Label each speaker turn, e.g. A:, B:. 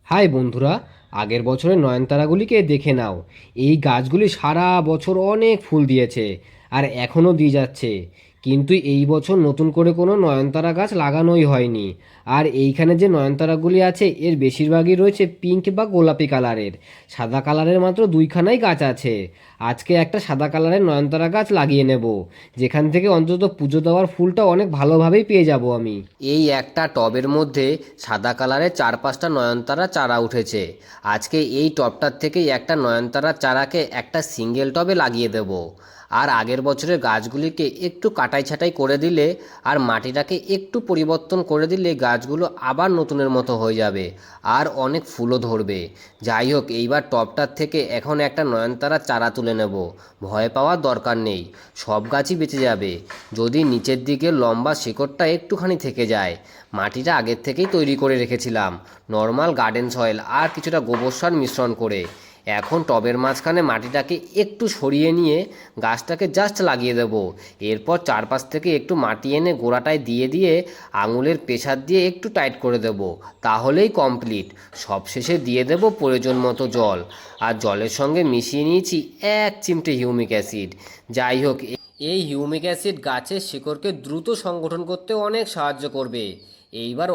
A: High বন্ধুরা, আগের বছরের নয়নতারাগুলিকে দেখে নাও। এই গাছগুলি সারা বছর অনেক ফুল দিয়েছে আর এখনও দিয়ে যাচ্ছে। কিন্তু এই বছর নতুন করে কোনো নয়নতারা গাছ লাগানোই হয়নি। আর এইখানে যে নয়নতারাগুলি আছে এর বেশিরভাগই রয়েছে পিঙ্ক বা গোলাপি কালারের। সাদা কালারের মাত্র দুইখানাই গাছ আছে। আজকে একটা সাদা কালারের নয়নতারা গাছ লাগিয়ে নেব, যেখান থেকে অন্তত পুজো দেওয়ার ফুলটা অনেক ভালোভাবেই পেয়ে যাব আমি। এই একটা টবের মধ্যে সাদা কালারের 4-5টা নয়নতারা চারা উঠেছে। আজকে এই টবটার থেকেই একটা নয়নতারা চারাকে একটা সিঙ্গেল টবে লাগিয়ে দেব। আর আগের বছরের গাছগুলিকে একটু কাটাই ছাঁটাই করে দিলে আর মাটিটাকে একটু পরিবর্তন করে দিলে গাছগুলো আবার নতুনের মতো হয়ে যাবে আর অনেক ফুলও ধরবে। যাই হোক, এইবার টবটার থেকে এখন একটা নয়নতারা চারা তুলে নেব। ভয় পাওয়ার দরকার নেই, সব গাছই বেঁচে যাবে যদি নিচের দিকে লম্বা শিকড়টা একটুখানি থেকে যায়। মাটিটা আগের থেকেই তৈরি করে রেখেছিলাম, নর্মাল গার্ডেন সয়েল আর কিছুটা গোবর সার মিশ্রণ করে। এখন টবের মাঝখানে মাটিটাকে একটু সরিয়ে নিয়ে গাছটাকে জাস্ট লাগিয়ে দেব। এরপর চারপাশ থেকে একটু মাটি এনে গোড়াটায় দিয়ে দিয়ে আঙুলের প্রেসার দিয়ে একটু টাইট করে দেব, তাহলেই কমপ্লিট। সবশেষে দিয়ে দেব প্রয়োজন মতো জল, আর জলের সঙ্গে মিশিয়ে নিয়েছি 1 চিমটে হিউমিক অ্যাসিড। যাই হোক, এই হিউমিক অ্যাসিড গাছের শিকড়কে দ্রুত সংগঠন করতে অনেক সাহায্য করবে। এইবার